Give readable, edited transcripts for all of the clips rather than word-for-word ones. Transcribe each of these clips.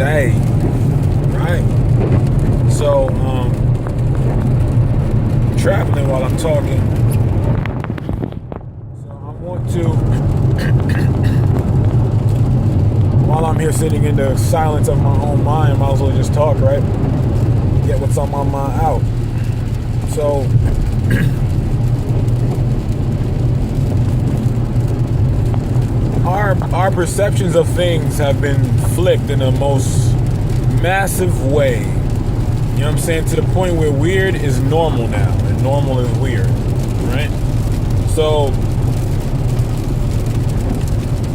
day, right? So, traveling while I'm talking. So I want to, while I'm here sitting in the silence of my own mind, might as well just talk, right? Get what's on my mind out. So, our perceptions of things have been flipped in the most massive way. You know what I'm saying? To the point where weird is normal now, and normal is weird, right? So,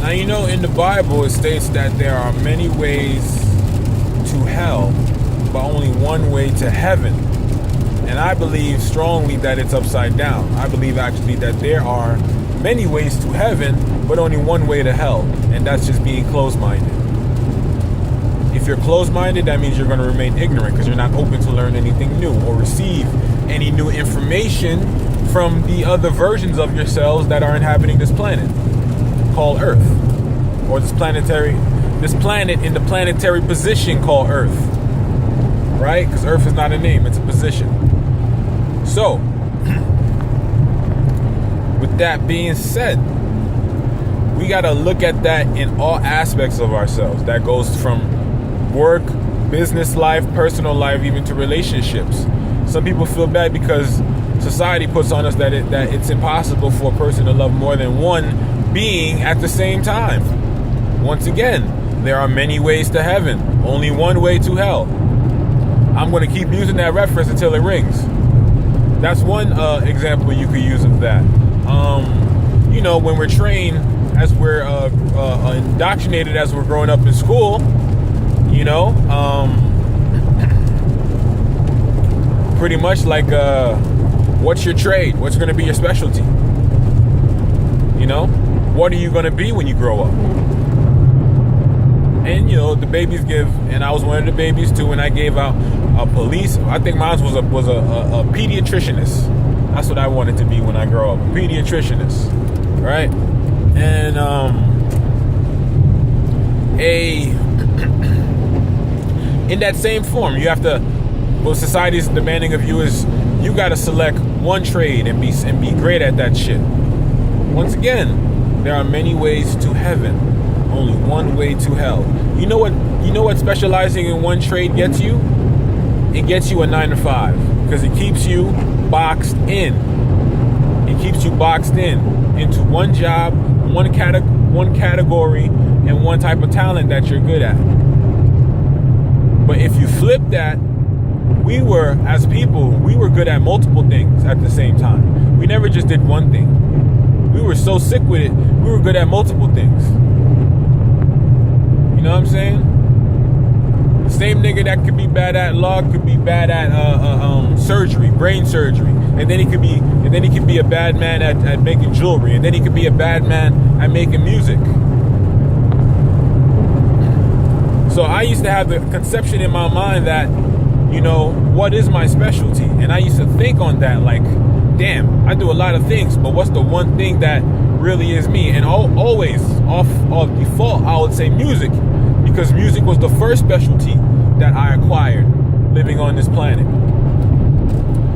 now you know in the Bible it states that there are many ways to hell, but only one way to heaven. And I believe strongly that it's upside down. I believe actually that there are many ways to heaven, but only one way to hell, and that's just being closed-minded. If you're closed-minded, that means you're going to remain ignorant because you're not open to learn anything new or receive any new information from the other versions of yourselves that are inhabiting this planet called Earth, or this planet in the planetary position called Earth, right? Because Earth is not a name, it's a position. So, with that being said, we got to look at that in all aspects of ourselves. That goes from work, business life, personal life, even to relationships. Some people feel bad because society puts on us that it's impossible for a person to love more than one being at the same time. Once again, there are many ways to heaven, only one way to hell. I'm going to keep using that reference until it rings. That's one example you could use of that. You know, when we're trained, as we're indoctrinated as we're growing up in school, you know, pretty much like, what's your trade? What's going to be your specialty? You know, what are you going to be when you grow up? And, you know, the babies give, and I was one of the babies too, and I gave out a police. I think mine was a pediatricianist. That's what I wanted to be when I grow up, a pediatricianist, right? And in that same form, you have to. What society is demanding of you is you got to select one trade and be great at that shit. Once again, there are many ways to heaven, only one way to hell. You know what specializing in one trade gets you? It gets you a 9-to-5 because it keeps you boxed in. It keeps you boxed in into one job, one category, and one type of talent that you're good at. But if you flip that, as people, we were good at multiple things at the same time. We never just did one thing. We were so sick with it, we were good at multiple things. You know what I'm saying? The same nigga that could be bad at law could be bad at surgery, brain surgery, and then he could be a bad man at making jewelry, and then he could be a bad man at making music. So I used to have the conception in my mind that, you know, what is my specialty? And I used to think on that, like, damn, I do a lot of things, but what's the one thing that really is me? And always off default, I would say music, because music was the first specialty that I acquired living on this planet.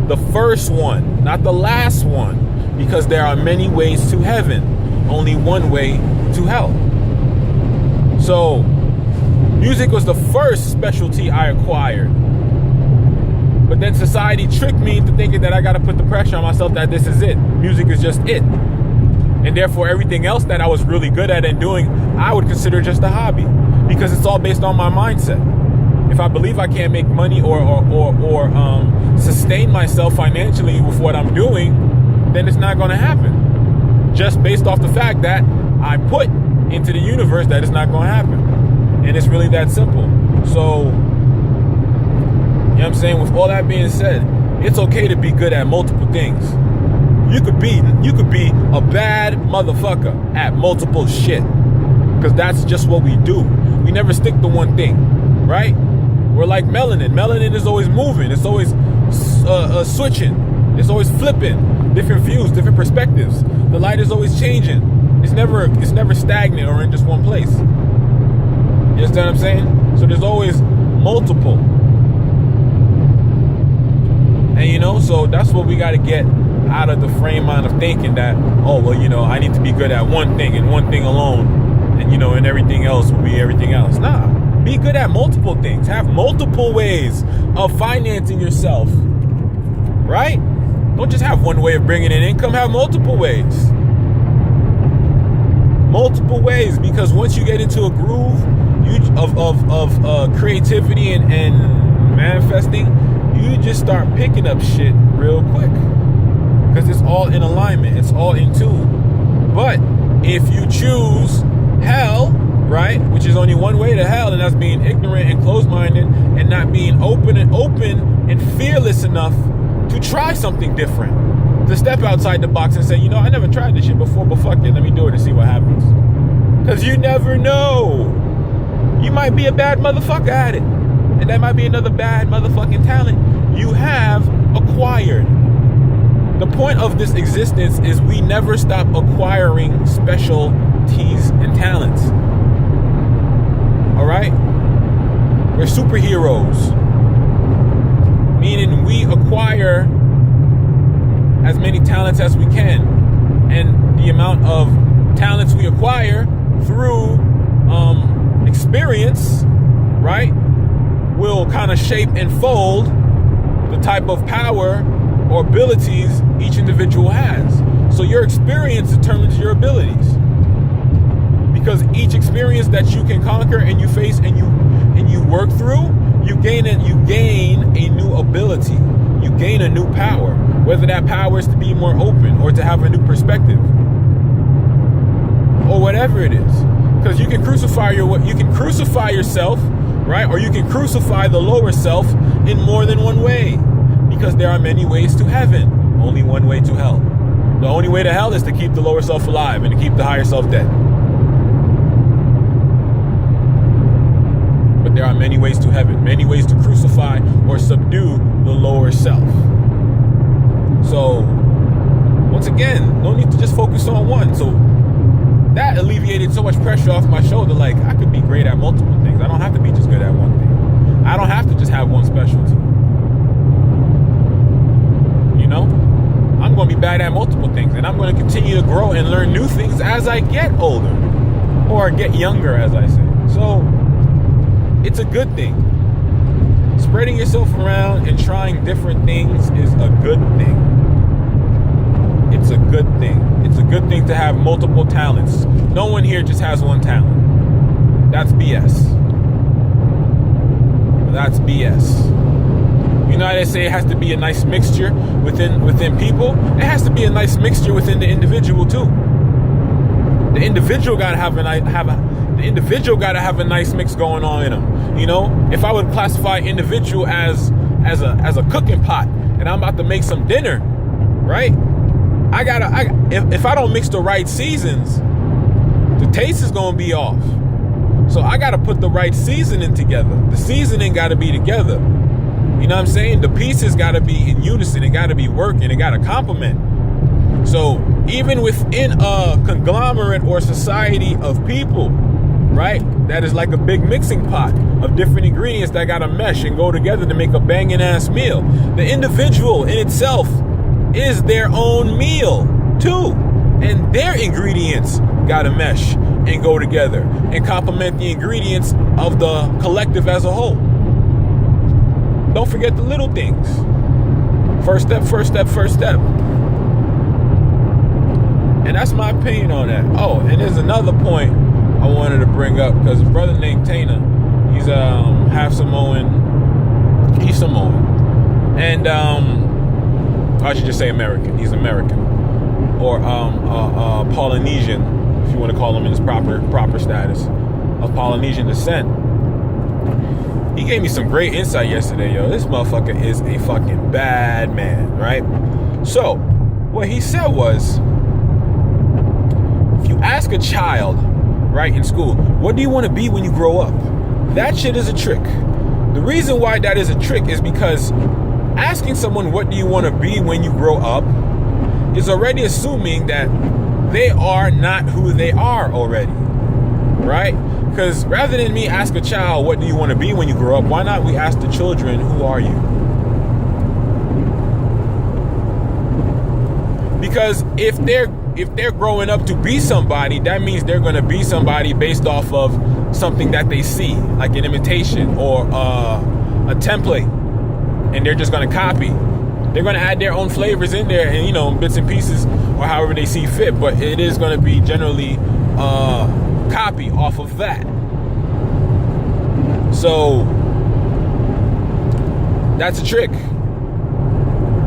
The first one, not the last one, because there are many ways to heaven, only one way to hell. So, music was the first specialty I acquired. But then society tricked me into thinking that I got to put the pressure on myself that this is it. Music is just it. And therefore, everything else that I was really good at and doing, I would consider just a hobby. Because it's all based on my mindset. If I believe I can't make money or sustain myself financially with what I'm doing, then it's not going to happen. Just based off the fact that I put into the universe that it's not going to happen. And it's really that simple. So, you know what I'm saying? With all that being said, it's okay to be good at multiple things. You could be a bad motherfucker at multiple shit. Because that's just what we do. We never stick to one thing, right? We're like melanin. Melanin is always moving. It's always switching. It's always flipping. Different views, different perspectives. The light is always changing. It's never stagnant or in just one place. You understand what I'm saying? So there's always multiple. And so that's what we got to get out of the frame mind of thinking that, I need to be good at one thing and one thing alone, and everything else will be everything else. Nah, be good at multiple things. Have multiple ways of financing yourself, right? Don't just have one way of bringing in income. Have multiple ways. Multiple ways, because once you get into a groove of creativity and manifesting, you just start picking up shit real quick, because it's all in alignment, it's all in tune. But if you choose hell, right, which is only one way to hell, and that's being ignorant and closed-minded and not being open and fearless enough to try something different, to step outside the box and say, I never tried this shit before, but fuck it, let me do it and see what happens. Because you never know. You might be a bad motherfucker at it, and that might be another bad motherfucking talent you have acquired. The point of this existence is we never stop acquiring specialties and talents. All right? We're superheroes, meaning we acquire as many talents as we can, and the amount of talents we acquire through experience, right, will kind of shape and fold the type of power or abilities each individual has. So your experience determines your abilities, because each experience that you can conquer and you face and you work through, you gain a new ability, you gain a new power, whether that power is to be more open or to have a new perspective or whatever it is. Because you can crucify yourself, right? Or you can crucify the lower self in more than one way, because there are many ways to heaven, only one way to hell. The only way to hell is to keep the lower self alive and to keep the higher self dead. But there are many ways to heaven, many ways to crucify or subdue the lower self. So, once again, no need to just focus on one. So, that alleviated so much pressure off my shoulder. Like, I could be great at multiple things. I don't have to be just good at one thing. I don't have to just have one specialty. I'm going to be bad at multiple things, and I'm going to continue to grow and learn new things as I get older, or get younger, as I say. So, it's a good thing. Spreading yourself around and trying different things is a good thing. It's a good thing. It's a good thing to have multiple talents. No one here just has one talent. That's BS. That's BS. You know how they say it has to be a nice mixture within people? It has to be a nice mixture within the individual too. The individual gotta have a nice mix going on in them. If I would classify individual as a cooking pot, and I'm about to make some dinner, right? If I don't mix the right seasons, the taste is gonna be off. So I gotta put the right seasoning together. The seasoning gotta be together. You know what I'm saying? The pieces gotta be in unison. It gotta be working. It gotta complement. So even within a conglomerate or society of people, right, that is like a big mixing pot of different ingredients that gotta mesh and go together to make a banging ass meal. The individual in itself is their own meal too, and their ingredients gotta mesh and go together and complement the ingredients of the collective as a whole. Don't forget the little things. First step, first step, first step. And that's my opinion on that. Oh, and there's another point I wanted to bring up, because a brother named Tana, he's half Samoan. He's Samoan. And I should just say American. He's American. Or Polynesian, if you want to call him in his proper status of Polynesian descent. He gave me some great insight yesterday, yo. This motherfucker is a fucking bad man, right? So, what he said was, if you ask a child, right, in school, what do you want to be when you grow up? That shit is a trick. The reason why that is a trick is because asking someone what do you want to be when you grow up is already assuming that they are not who they are already, right? Because rather than me ask a child, what do you want to be when you grow up? Why not we ask the children, who are you? Because if they're growing up to be somebody, that means they're going to be somebody based off of something that they see, like an imitation or a template, and they're just going to copy. They're going to add their own flavors in there, and bits and pieces, or however they see fit. But it is going to be generally copy off of that. So that's a trick.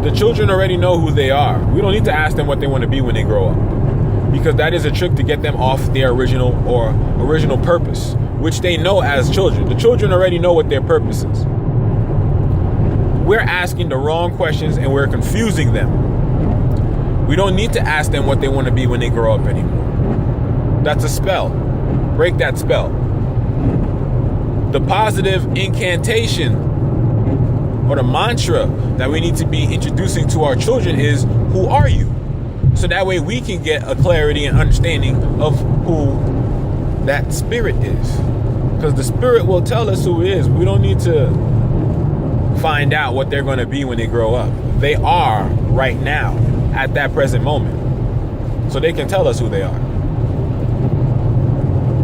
The children already know who they are. We don't need to ask them what they want to be when they grow up, because that is a trick to get them off their original purpose, which they know as children. The children already know what their purpose is. We're asking the wrong questions and we're confusing them. We don't need to ask them what they want to be when they grow up anymore. That's a spell. Break that spell. The positive incantation or the mantra that we need to be introducing to our children is, who are you? So that way we can get a clarity and understanding of who that spirit is. Because the spirit will tell us who it is. We don't need to find out what they're going to be when they grow up. They are right now, at that present moment. So they can tell us who they are.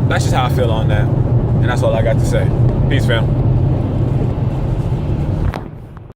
That's just how I feel on that. And that's all I got to say. Peace, fam.